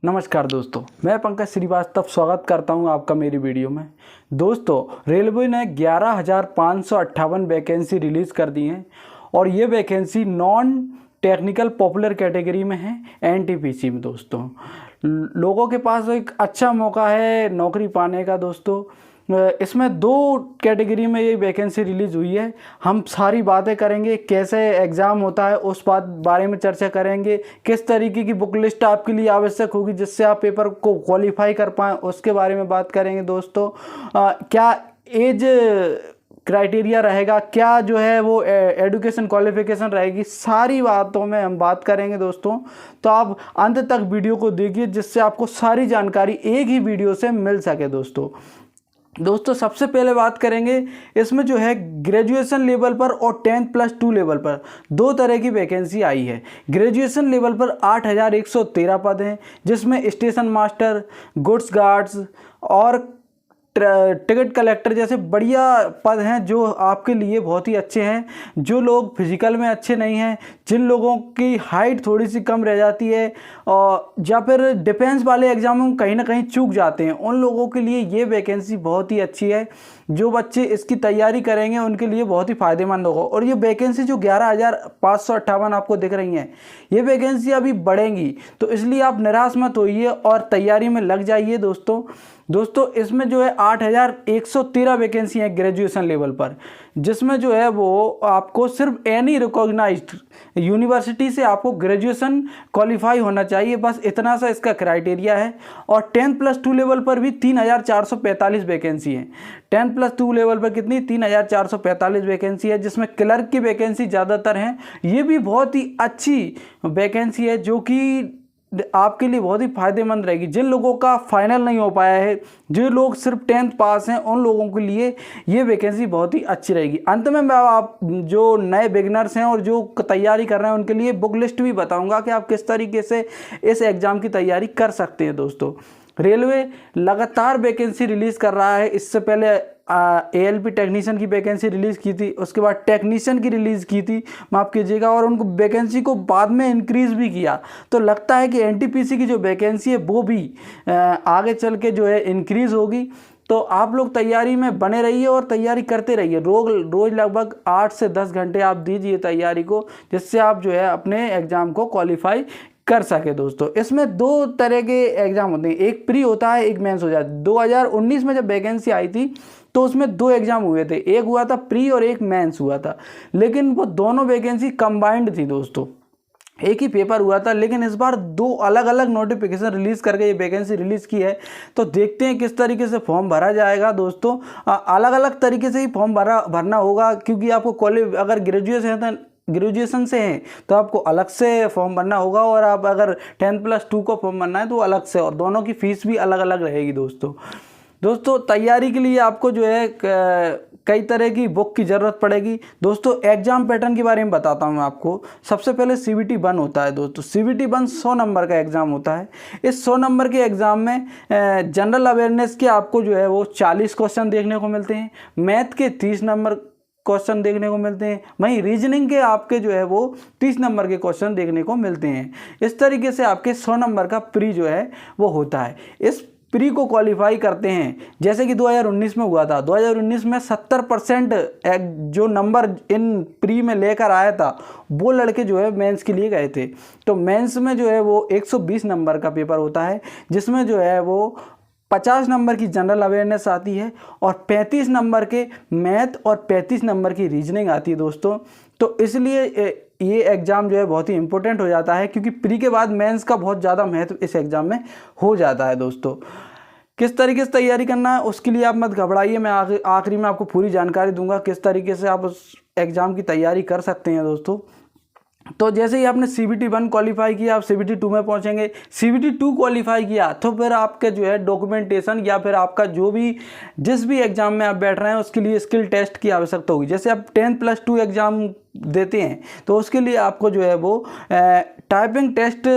नमस्कार दोस्तों, मैं पंकज श्रीवास्तव स्वागत करता हूं आपका मेरी वीडियो में। दोस्तों, रेलवे ने 11,558 वैकेंसी रिलीज़ कर दी हैं और ये vacancy non technical popular category में है, एनटीपीसी में। दोस्तों, लोगों के पास एक अच्छा मौका है नौकरी पाने का। दोस्तों, इसमें 2 कैटेगरी में ये वैकेंसी रिलीज़ हुई है। हम सारी बातें करेंगे, कैसे एग्ज़ाम होता है उस बारे में चर्चा करेंगे, किस तरीके की बुक लिस्ट आपके लिए आवश्यक होगी जिससे आप पेपर को क्वालिफाई कर पाएँ उसके बारे में बात करेंगे। दोस्तों, क्या एज क्राइटेरिया रहेगा, क्या जो है वो एजुकेशन क्वालिफिकेशन रहेगी, सारी बातों में हम बात करेंगे। दोस्तों, तो आप अंत तक वीडियो को देखिए जिससे आपको सारी जानकारी एक ही वीडियो से मिल सके। दोस्तों, सबसे पहले बात करेंगे इसमें जो है ग्रेजुएशन लेवल पर और 10+2 लेवल पर 2 तरह की वैकेंसी आई है। ग्रेजुएशन लेवल पर 8,113 पद हैं जिसमें स्टेशन मास्टर, गुड्स गार्ड्स और टिकट कलेक्टर जैसे बढ़िया पद हैं जो आपके लिए बहुत ही अच्छे हैं। जो लोग फिजिकल में अच्छे नहीं हैं, जिन लोगों की हाइट थोड़ी सी कम रह जाती है और या फिर डिफेंस वाले एग्जामों में कहीं ना कहीं चूक जाते हैं, उन लोगों के लिए ये वैकेंसी बहुत ही अच्छी है। जो बच्चे इसकी तैयारी करेंगे उनके लिए बहुत ही फ़ायदेमंद होगा। और ये वैकेंसी जो 11,558 आपको दिख रही हैं, ये वैकेंसी अभी बढ़ेंगी, तो इसलिए आप निराश मत होइए और तैयारी में लग जाइए। दोस्तों, इसमें जो है 8,113 वैकेंसी है ग्रेजुएशन लेवल पर, जिसमें जो है वो आपको सिर्फ एनी रिकॉग्नाइज्ड यूनिवर्सिटी से आपको ग्रेजुएशन क्वालिफाई होना चाहिए, बस इतना सा इसका क्राइटेरिया है। और 10+2 लेवल पर भी 3,445 वैकेंसी है। 10+2 लेवल पर कितनी? 3,445 वैकेंसी है, जिसमें क्लर्क की वैकेंसी ज़्यादातर हैं। ये भी बहुत ही अच्छी वैकेंसी है जो कि आपके लिए बहुत ही फायदेमंद रहेगी। जिन लोगों का फाइनल नहीं हो पाया है, जो लोग सिर्फ 10th पास हैं, उन लोगों के लिए ये वैकेंसी बहुत ही अच्छी रहेगी। अंत में मैं आप जो नए बिगिनर्स हैं और जो तैयारी कर रहे हैं उनके लिए बुक लिस्ट भी बताऊंगा कि आप किस तरीके से इस एग्ज़ाम की तैयारी कर सकते हैं। दोस्तों, रेलवे लगातार वैकेंसी रिलीज़ कर रहा है। इससे पहले ALP टेक्नीशियन की वैकेंसी रिलीज़ की थी, उसके बाद टेक्नीशियन की रिलीज़ की थी, माफ़ कीजिएगा, और उनको वैकेंसी को बाद में इंक्रीज़ भी किया। तो लगता है कि NTPC की जो वैकेंसी है वो भी आगे चल के जो है इंक्रीज़ होगी। तो आप लोग तैयारी में बने रहिए और तैयारी करते रहिए। रोज़ लगभग 8 से 10 घंटे आप दीजिए तैयारी को, जिससे आप जो है अपने एग्ज़ाम को क्वालिफाई कर सके। दोस्तों, इसमें 2 तरह के एग्ज़ाम होते हैं, एक प्री होता है, एक मेंस हो जाता है। 2019 में जब वैकेंसी आई थी तो उसमें 2 एग्ज़ाम हुए थे, एक हुआ था प्री और एक मेंस हुआ था, लेकिन वो दोनों वैकेंसी कंबाइंड थी। दोस्तों, एक ही पेपर हुआ था, लेकिन इस बार 2 अलग अलग नोटिफिकेशन रिलीज़ करके ये वैकेंसी रिलीज़ की है। तो देखते हैं किस तरीके से फॉर्म भरा जाएगा। दोस्तों, अलग अलग तरीके से ही फॉर्म भरना होगा, क्योंकि आपको अगर ग्रेजुएशन से हैं तो आपको अलग से फॉर्म भरना होगा, और आप अगर 10+2 को फॉर्म भरना है तो अलग से, और दोनों की फ़ीस भी अलग अलग रहेगी। दोस्तों, तैयारी के लिए आपको जो है कई तरह की बुक की ज़रूरत पड़ेगी। दोस्तों, एग्ज़ाम पैटर्न के बारे में बताता हूँ मैं आपको। सबसे पहले CBT 1 होता है। दोस्तों, CBT 1 100 नंबर का एग्ज़ाम होता है। इस 100 नंबर के एग्ज़ाम में जनरल अवेयरनेस के आपको जो है वो 40 क्वेश्चन देखने को मिलते हैं, मैथ के 30 नंबर क्वेश्चन देखने को मिलते हैं, वहीं रीजनिंग के आपके जो है वो 30 नंबर के क्वेश्चन देखने को मिलते हैं। इस तरीके से आपके 100 नंबर का प्री जो है वो होता है। इस प्री को क्वालिफाई करते हैं, जैसे कि 2019 में हुआ था। 2019 में 70% जो नंबर इन प्री में लेकर आया था वो लड़के जो है मेंस के लिए गए थे। तो मेंस में जो है वो 120 नंबर का पेपर होता है, जिसमें जो है वो 50 नंबर की जनरल अवेयरनेस आती है और 35 नंबर के मैथ और 35 नंबर की रीजनिंग आती है। दोस्तों, तो इसलिए ये एग्ज़ाम जो है बहुत ही इंपॉर्टेंट हो जाता है, क्योंकि प्री के बाद मेंस का बहुत ज़्यादा महत्व इस एग्ज़ाम में हो जाता है। दोस्तों, किस तरीके से तैयारी करना है उसके लिए आप मत घबराइए, मैं आखिरी में आपको पूरी जानकारी दूंगा किस तरीके से आप उस एग्ज़ाम की तैयारी कर सकते हैं। दोस्तों, तो जैसे ही आपने CBT 1 क्वालिफाई किया, आप CBT 2 में पहुंचेंगे। CBT 2 क्वालिफाई किया तो फिर आपके जो है डॉक्यूमेंटेशन या फिर आपका जिस भी एग्ज़ाम में आप बैठ रहे हैं उसके लिए स्किल टेस्ट की आवश्यकता होगी। जैसे आप 10+2 एग्ज़ाम देते हैं तो उसके लिए आपको जो है वो टाइपिंग टेस्ट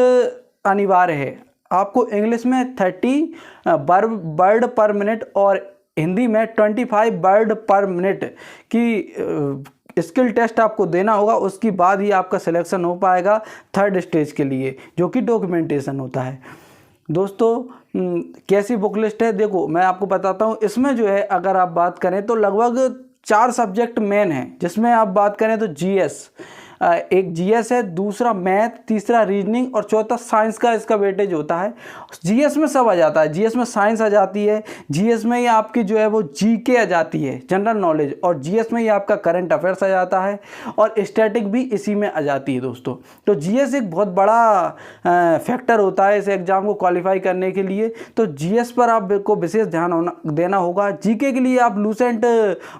अनिवार्य है। आपको इंग्लिश में 30 वर्ड पर मिनट और हिंदी में 25 वर्ड पर मिनट की स्किल टेस्ट आपको देना होगा। उसके बाद ही आपका सिलेक्शन हो पाएगा 3rd स्टेज के लिए, जो कि डॉक्यूमेंटेशन होता है। दोस्तों कैसी बुक लिस्ट है, देखो मैं आपको बताता हूँ। इसमें जो है अगर आप बात करें तो लगभग 4 सब्जेक्ट मेन हैं, जिसमें आप बात करें तो जीएस, एक जीएस है, दूसरा मैथ, तीसरा रीजनिंग और चौथा साइंस का इसका वेटेज होता है। जीएस में सब आ जाता है, जीएस में साइंस आ जाती है, जीएस में ही आपकी जो है वो जीके आ जाती है, जनरल नॉलेज, और जीएस में ही आपका करंट अफेयर्स आ जाता है, और स्टैटिक भी इसी में आ जाती है दोस्तों। तो जीएस एक बहुत बड़ा फैक्टर होता है इस एग्ज़ाम को क्वालिफाई करने के लिए। तो जीएस पर आपको विशेष ध्यान देना होगा। जीके के लिए आप लूसेंट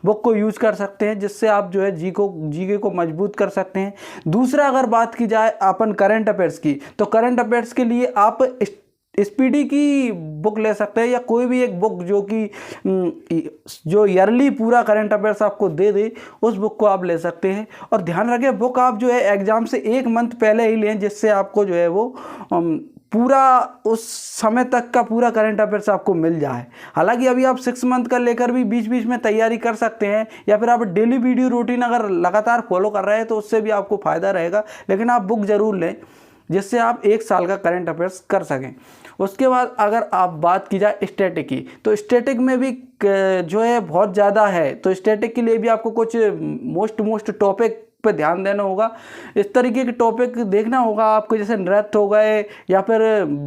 बुक को यूज कर सकते हैं, जिससे आप जो है जीके को मजबूत कर सकते हैं। दूसरा अगर बात की जाए अपन करंट अफेयर्स की, तो करंट अफेयर्स के लिए आप स्पीडी की बुक ले सकते हैं, या कोई भी एक बुक जो ईयरली पूरा करंट अफेयर्स आपको दे दे, उस बुक को आप ले सकते हैं। और ध्यान रखें बुक आप जो है एग्जाम से 1 मंथ पहले ही लें, जिससे आपको जो है वो पूरा उस समय तक का पूरा करंट अफेयर्स आपको मिल जाए। हालांकि अभी आप 6 मंथ का लेकर भी बीच बीच में तैयारी कर सकते हैं, या फिर आप डेली वीडियो रूटीन अगर लगातार फॉलो कर रहे हैं तो उससे भी आपको फ़ायदा रहेगा। लेकिन आप बुक ज़रूर लें, जिससे आप 1 साल का करंट अफेयर्स कर सकें। उसके बाद अगर आप बात की जाए स्टैटिक की, तो स्टैटिक में भी जो है बहुत ज़्यादा है। तो स्टैटिक के लिए भी आपको कुछ मोस्ट टॉपिक पे ध्यान देना होगा। इस तरीके के टॉपिक देखना होगा आपको, जैसे नृत्य हो गए, या फिर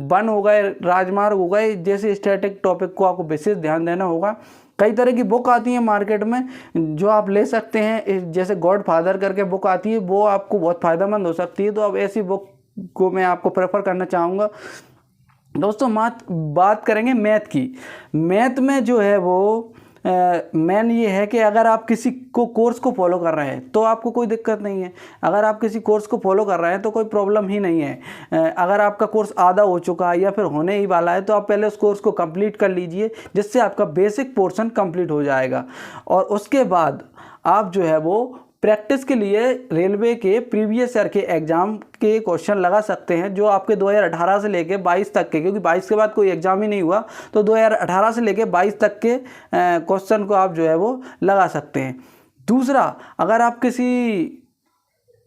वन हो गए, राजमार्ग हो गए, जैसे स्टैटिक टॉपिक को आपको विशेष ध्यान देना होगा। कई तरह की बुक आती है मार्केट में जो आप ले सकते हैं, जैसे गॉड फादर करके बुक आती है, वो आपको बहुत फ़ायदेमंद हो सकती है। तो अब ऐसी बुक को मैं आपको प्रेफर करना चाहूँगा। दोस्तों बात करेंगे मैथ की। मैथ में जो है वो मेन ये है कि अगर आप किसी को कोर्स को फॉलो कर रहे हैं तो आपको कोई दिक्कत नहीं है। अगर आप किसी कोर्स को फॉलो कर रहे हैं तो कोई प्रॉब्लम ही नहीं है। अगर आपका कोर्स आधा हो चुका है या फिर होने ही वाला है, तो आप पहले उस कोर्स को कंप्लीट कर लीजिए, जिससे आपका बेसिक पोर्शन कंप्लीट हो जाएगा। और उसके बाद आप जो है वो प्रैक्टिस के लिए रेलवे के प्रीवियस ईयर के एग्ज़ाम के क्वेश्चन लगा सकते हैं, जो आपके 2018 से लेके 22 तक के, क्योंकि 22 के बाद कोई एग्ज़ाम ही नहीं हुआ, तो 2018 से लेके 22 तक के क्वेश्चन को आप जो है वो लगा सकते हैं। दूसरा, अगर आप किसी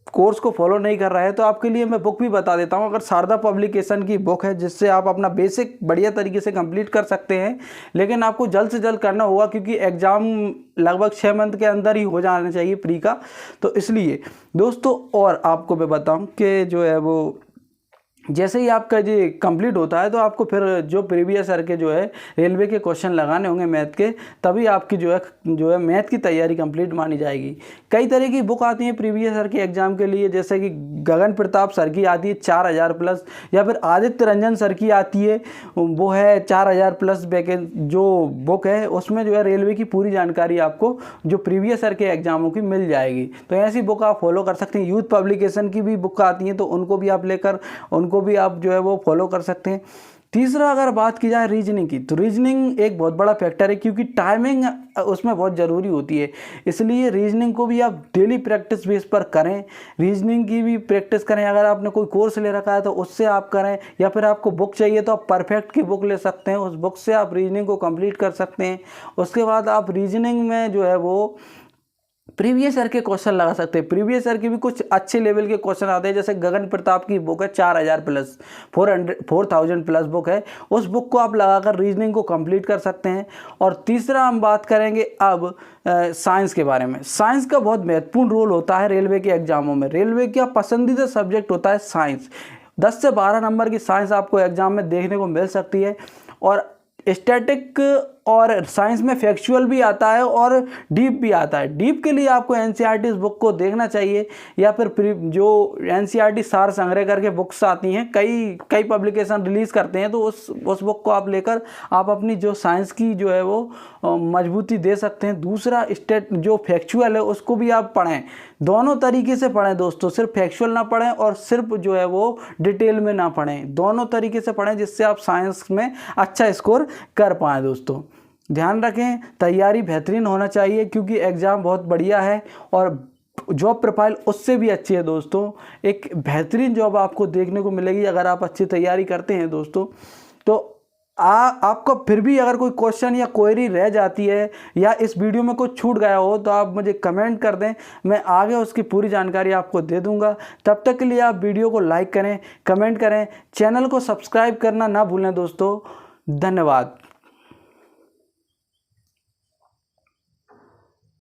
कोर्स को फॉलो नहीं कर रहा है तो आपके लिए मैं बुक भी बता देता हूं। अगर शारदा पब्लिकेशन की बुक है, जिससे आप अपना बेसिक बढ़िया तरीके से कंप्लीट कर सकते हैं, लेकिन आपको जल्द से जल्द करना होगा, क्योंकि एग्ज़ाम लगभग 6 मंथ के अंदर ही हो जाना चाहिए प्री का। तो इसलिए दोस्तों, और आपको मैं बताऊं कि जो है वो जैसे ही आपका ये कंप्लीट होता है, तो आपको फिर जो प्रीवियस ईयर के जो है रेलवे के क्वेश्चन लगाने होंगे मैथ के, तभी आपकी जो है मैथ की तैयारी कंप्लीट मानी जाएगी। कई तरह की बुक आती हैं प्रीवियस ईयर के एग्ज़ाम के लिए, जैसे कि गगन प्रताप सर की आती है 4000 प्लस, या फिर आदित्य रंजन सर की आती है, वो है 4000 प्लस जो बुक है, उसमें जो है रेलवे की पूरी जानकारी आपको जो प्रीवियस ईयर के एग्ज़ामों की मिल जाएगी। तो ऐसी बुक आप फॉलो कर सकते हैं। यूथ पब्लिकेशन की भी बुक आती हैं, तो उनको भी आप लेकर उनको भी आप जो है वो फॉलो कर सकते हैं। तीसरा, अगर बात की जाए रीजनिंग की, तो रीजनिंग एक बहुत बड़ा फैक्टर है, क्योंकि टाइमिंग उसमें बहुत ज़रूरी होती है। इसलिए रीजनिंग को भी आप डेली प्रैक्टिस बेस पर करें, रीजनिंग की भी प्रैक्टिस करें। अगर आपने कोई कोर्स ले रखा है तो उससे आप करें, या फिर आपको बुक चाहिए तो आप परफेक्ट की बुक ले सकते हैं, उस बुक से आप रीजनिंग को कंप्लीट कर सकते हैं। उसके बाद आप रीजनिंग में जो है वो प्रीवियस ईयर के क्वेश्चन लगा सकते हैं। प्रीवियस ईयर के भी कुछ अच्छे लेवल के क्वेश्चन आते हैं, जैसे गगन प्रताप की बुक है 4000 प्लस 4000 प्लस बुक है, उस बुक को आप लगाकर रीजनिंग को कंप्लीट कर सकते हैं। और तीसरा हम बात करेंगे अब साइंस के बारे में। साइंस का बहुत महत्वपूर्ण रोल होता है रेलवे के एग्जामों में। रेलवे का पसंदीदा सब्जेक्ट होता है साइंस। 10 से 12 नंबर की साइंस आपको एग्जाम में देखने को मिल सकती है। और स्टैटिक और साइंस में फैक्चुअल भी आता है और डीप भी आता है। डीप के लिए आपको एनसीईआरटी इस बुक को देखना चाहिए, या फिर जो एनसीईआरटी सार संग्रह करके बुक्स आती हैं, कई पब्लिकेशन रिलीज़ करते हैं, तो उस बुक को आप लेकर आप अपनी जो साइंस की जो है वो मजबूती दे सकते हैं। दूसरा, जो फैक्चुअल है उसको भी आप पढ़ें, दोनों तरीके से पढ़ें दोस्तों, सिर्फ फैक्चुअल ना पढ़ें और सिर्फ जो है वो डिटेल में ना पढ़ें, दोनों तरीके से पढ़ें, जिससे आप साइंस में अच्छा स्कोर कर पाएँ। दोस्तों ध्यान रखें, तैयारी बेहतरीन होना चाहिए, क्योंकि एग्ज़ाम बहुत बढ़िया है और जॉब प्रोफाइल उससे भी अच्छी है दोस्तों। एक बेहतरीन जॉब आपको देखने को मिलेगी अगर आप अच्छी तैयारी करते हैं दोस्तों। तो आपको फिर भी अगर कोई क्वेश्चन या क्वेरी रह जाती है या इस वीडियो में कुछ छूट गया हो तो आप मुझे कमेंट कर दें, मैं आगे उसकी पूरी जानकारी आपको दे दूंगा। तब तक के लिए आप वीडियो को लाइक करें, कमेंट करें, चैनल को सब्सक्राइब करना ना भूलें दोस्तों। धन्यवाद।